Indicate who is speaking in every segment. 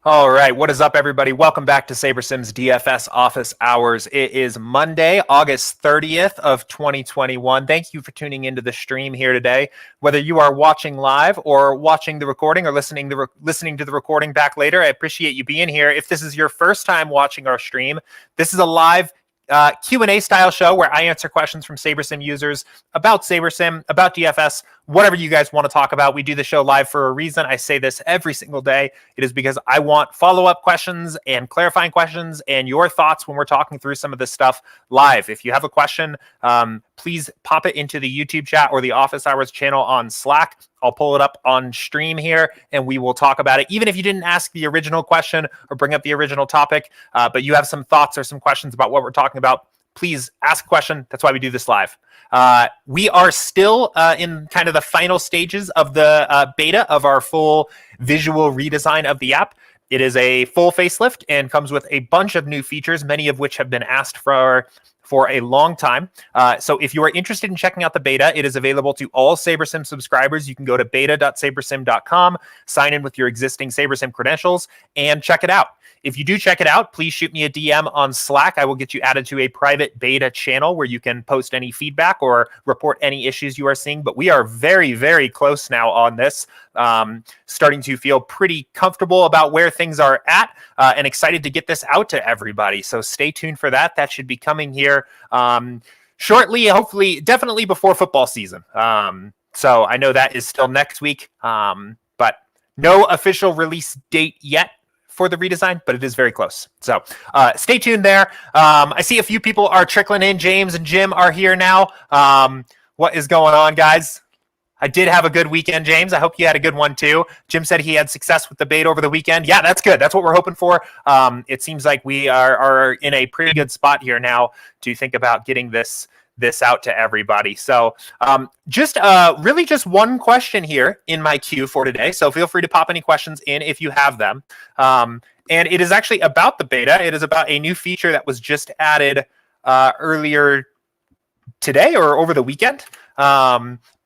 Speaker 1: All right, what is up, everybody? Welcome back to SaberSim's DFS Office Hours. It is Monday, August 30th of 2021. Thank you for tuning into the stream here today. Whether you are watching live or watching the recording or listening to the recording back later, I appreciate you being here. If this is your first time watching our stream, this is a live Q&A style show where I answer questions from SaberSim users about SaberSim, about DFS, whatever you guys want to talk about. We do the show live for a reason. I say this every single day. It is because I want follow-up questions and clarifying questions and your thoughts when we're talking through some of this stuff live. If you have a question, please pop it into the YouTube chat or the Office Hours channel on Slack. I'll pull it up on stream here and we will talk about it. Even if you didn't ask the original question or bring up the original topic, but you have some thoughts or some questions about what we're talking about, please ask a question. That's why we do this live. We are still in kind of the final stages of the beta of our full visual redesign of the app. It is a full facelift and comes with a bunch of new features, many of which have been asked for a long time. So if you are interested in checking out the beta, it is available to all SaberSim subscribers. You can go to beta.sabersim.com, sign in with your existing SaberSim credentials, and check it out. If you do check it out, please shoot me a DM on Slack. I will get you added to a private beta channel where you can post any feedback or report any issues you are seeing. But we are very, very close now on this. Starting to feel pretty comfortable about where things are at and excited to get this out to everybody. So stay tuned for that. That should be coming here shortly, hopefully, definitely before football season. So I know that is still next week, but no official release date yet for the redesign, but it is very close. So stay tuned there. I see a few people are trickling in. James and Jim are here now. What is going on, guys? I did have a good weekend, James. I hope you had a good one too. Jim said he had success with the bait over the weekend. Yeah, that's good. That's what we're hoping for. It seems like we are in a pretty good spot here now to think about getting this out to everybody. So really just one question here in my queue for today. So feel free to pop any questions in if you have them. And it is actually about the beta. It is about a new feature that was just added earlier today or over the weekend.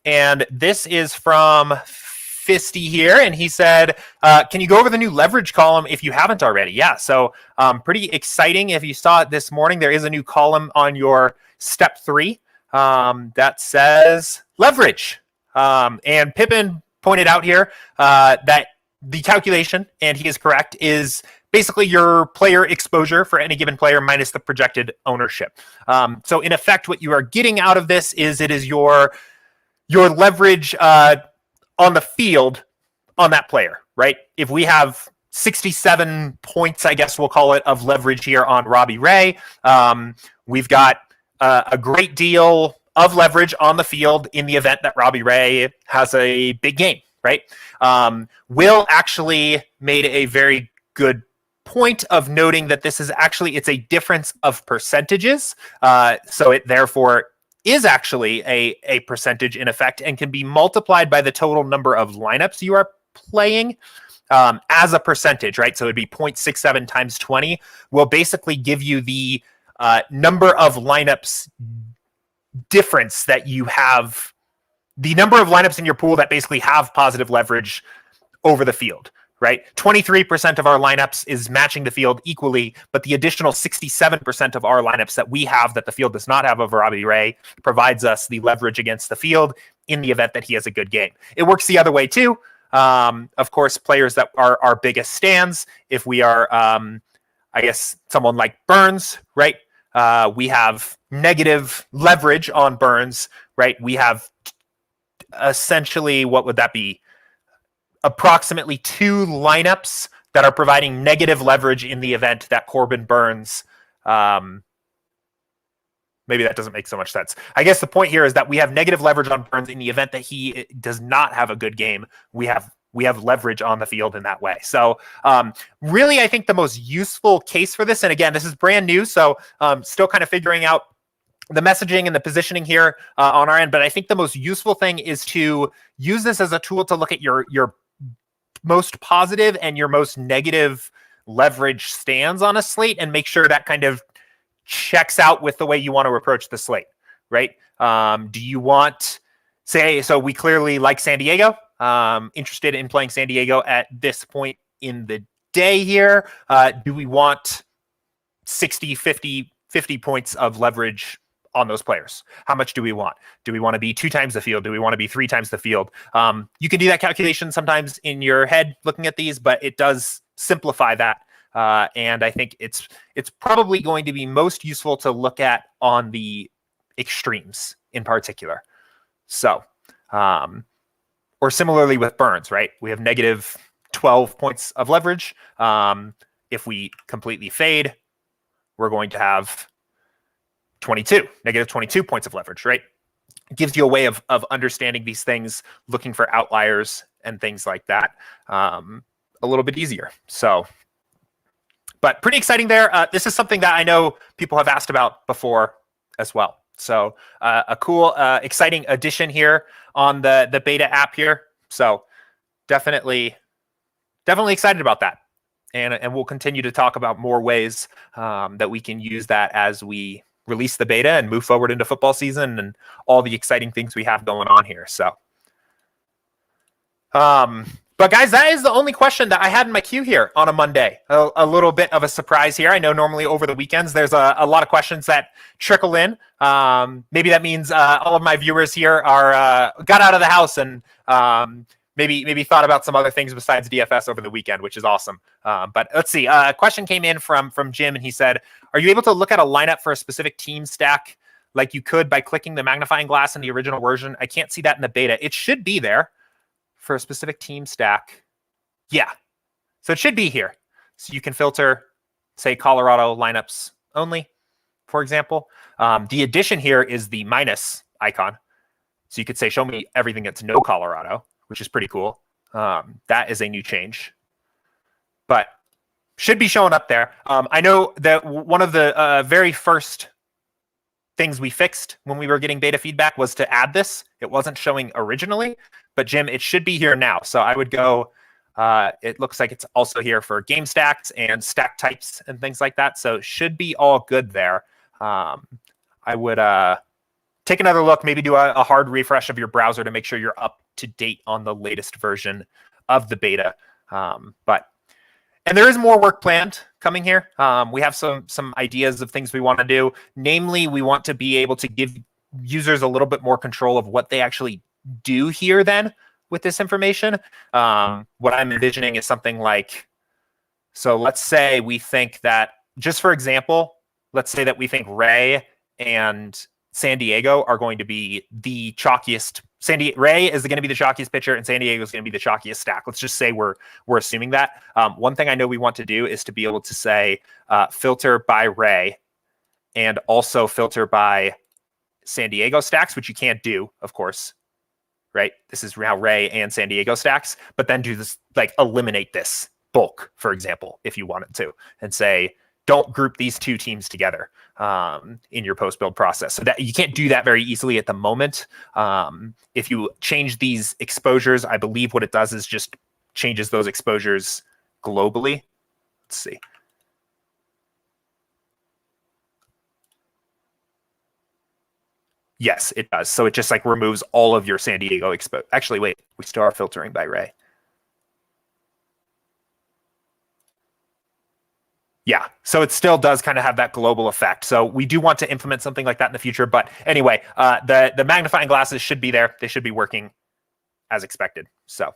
Speaker 1: And this is from Fisty here, and he said, can you go over the new leverage column if you haven't already? Yeah, so pretty exciting. If you saw it this morning, there is a new column on your step 3 that says leverage. And Pippin pointed out here that the calculation, and he is correct, is basically your player exposure for any given player minus the projected ownership. So in effect, what you are getting out of this is it is your leverage on the field on that player, right? If we have 67 points, I guess we'll call it, of leverage here on Robbie Ray, we've got a great deal of leverage on the field in the event that Robbie Ray has a big game, right? Will actually made a very good point of noting that this is actually, it's a difference of percentages. So it therefore is actually a percentage in effect and can be multiplied by the total number of lineups you are playing as a percentage, right? So it'd be 0.67 times 20 will basically give you the number of lineups difference that you have, the number of lineups in your pool that basically have positive leverage over the field. Right, 23% of our lineups is matching the field equally, but the additional 67% of our lineups that we have that the field does not have of Robbie Ray provides us the leverage against the field in the event that he has a good game. It works the other way too. Of course, players that are our biggest stands, if we are, I guess, someone like Burns, right? We have negative leverage on Burns, right? We have essentially, what would that be? Approximately 2 lineups that are providing negative leverage in the event that Corbin Burns. Maybe that doesn't make so much sense. I guess the point here is that we have negative leverage on Burns in the event that he does not have a good game. We have leverage on the field in that way. So really, I think the most useful case for this, and again, this is brand new, so still kind of figuring out the messaging and the positioning here on our end. But I think the most useful thing is to use this as a tool to look at your most positive and your most negative leverage stands on a slate and make sure that kind of checks out with the way you want to approach the slate, right? Do you want, so we clearly like San Diego, interested in playing San Diego at this point in the day here, do we want 60, 50 points of leverage on those players? How much do we want? Do we want to be 2 times the field? Do we want to be 3 times the field? You can do that calculation sometimes in your head looking at these, but it does simplify that. And I think it's probably going to be most useful to look at on the extremes in particular. So, or similarly with burns, right? We have negative 12 points of leverage. If we completely fade, we're going to have negative 22 points of leverage, right? It gives you a way of understanding these things, looking for outliers and things like that a little bit easier. So, but pretty exciting there. This is something that I know people have asked about before as well. So a cool, exciting addition here on the beta app here. So definitely excited about that. And we'll continue to talk about more ways that we can use that as we release the beta and move forward into football season and all the exciting things we have going on here. So, but guys, that is the only question that I had in my queue here on a Monday. A little bit of a surprise here. I know normally over the weekends there's a lot of questions that trickle in. Maybe that means all of my viewers here are got out of the house and maybe thought about some other things besides DFS over the weekend, which is awesome. But let's see. A question came in from Jim, and he said, "Are you able to look at a lineup for a specific team stack like you could by clicking the magnifying glass in the original version? I can't see that in the beta." It should be there. For a specific team stack. Yeah. So it should be here. So you can filter, say, Colorado lineups only, for example. The addition here is the minus icon. So you could say, show me everything that's no Colorado, which is pretty cool. That is a new change. But should be showing up there. I know that one of the very first things we fixed when we were getting beta feedback was to add this. It wasn't showing originally. But Jim, it should be here now. So I would go, it looks like it's also here for game stacks and stack types and things like that. So it should be all good there. I would take another look, maybe do a hard refresh of your browser to make sure you're up to date on the latest version of the beta. And there is more work planned coming here. We have some ideas of things we want to do. Namely, we want to be able to give users a little bit more control of what they actually do here then with this information. What I'm envisioning is something like, so let's say we think that, just for example, let's say that we think Ray and San Diego are going to be the chalkiest. Ray is going to be the chalkiest pitcher and San Diego is going to be the chalkiest stack. Let's just say we're assuming that. One thing I know we want to do is to be able to say filter by Ray and also filter by San Diego stacks, which you can't do, of course. Right? This is how Ray and San Diego stacks, but then do this, like eliminate this bulk, for example, if you wanted to, and say, don't group these two teams together in your post-build process. So that you can't do that very easily at the moment. If you change these exposures, I believe what it does is just changes those exposures globally. Let's see. Yes, it does. So it just like removes all of your San Diego expo. Actually, wait, we still are filtering by Ray. Yeah, so it still does kind of have that global effect. So we do want to implement something like that in the future. But anyway, the magnifying glasses should be there. They should be working as expected. So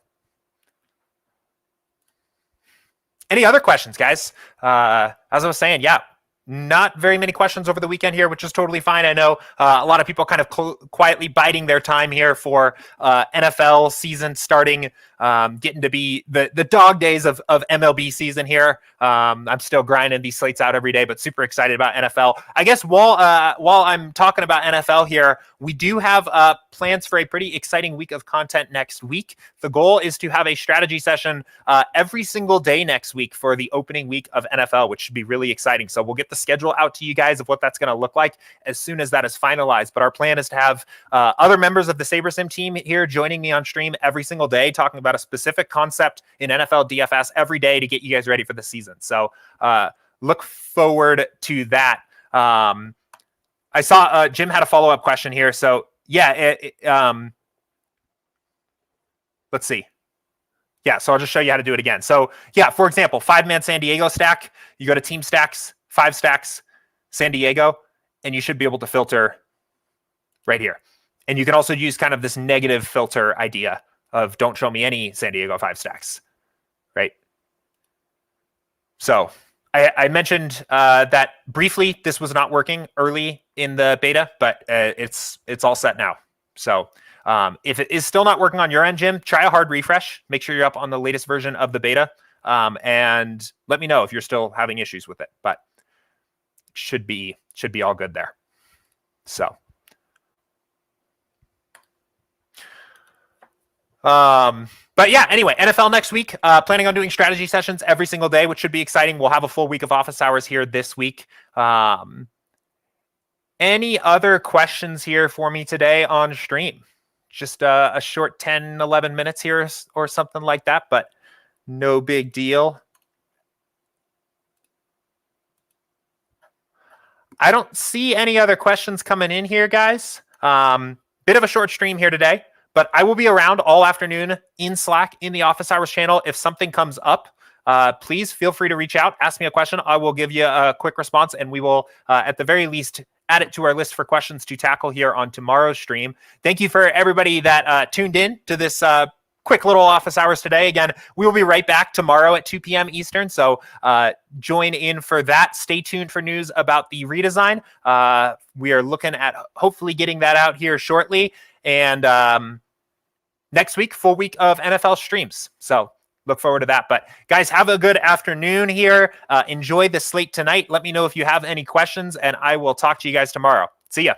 Speaker 1: any other questions, guys? As I was saying, yeah. Not very many questions over the weekend here, which is totally fine. I know a lot of people kind of quietly biding their time here for NFL season starting, getting to be the dog days of MLB season here. I'm still grinding these slates out every day, but super excited about NFL. I guess while I'm talking about NFL here, we do have plans for a pretty exciting week of content next week. The goal is to have a strategy session every single day next week for the opening week of NFL, which should be really exciting. So we'll get the schedule out to you guys of what that's going to look like as soon as that is finalized. But our plan is to have other members of the SaberSim team here joining me on stream every single day, talking about a specific concept in NFL DFS every day to get you guys ready for the season. So look forward to that. I saw Jim had a follow-up question here. So yeah, let's see. Yeah, so I'll just show you how to do it again. So yeah, for example, 5-man San Diego stack, you go to team stacks, 5 stacks, San Diego, and you should be able to filter right here. And you can also use kind of this negative filter idea of don't show me any San Diego 5 stacks, right? So I mentioned that briefly this was not working early in the beta, but it's all set now. So if it is still not working on your end, Jim, try a hard refresh. Make sure you're up on the latest version of the beta, and let me know if you're still having issues with it. But should be all good there. So. But yeah, anyway, NFL next week, planning on doing strategy sessions every single day, which should be exciting. We'll have a full week of office hours here this week. Any other questions here for me today on stream? Just a short 10, 11 minutes here or something like that, but no big deal. I don't see any other questions coming in here, guys. Bit of a short stream here today. But I will be around all afternoon in Slack in the Office Hours channel. If something comes up, please feel free to reach out, ask me a question. I will give you a quick response, and we will, at the very least, add it to our list for questions to tackle here on tomorrow's stream. Thank you for everybody that tuned in to this quick little Office Hours today. Again, we will be right back tomorrow at 2 p.m. Eastern, so join in for that. Stay tuned for news about the redesign. We are looking at hopefully getting that out here shortly. And next week, full week of NFL streams. So look forward to that. But guys, have a good afternoon here. Enjoy the slate tonight. Let me know if you have any questions, and I will talk to you guys tomorrow. See ya.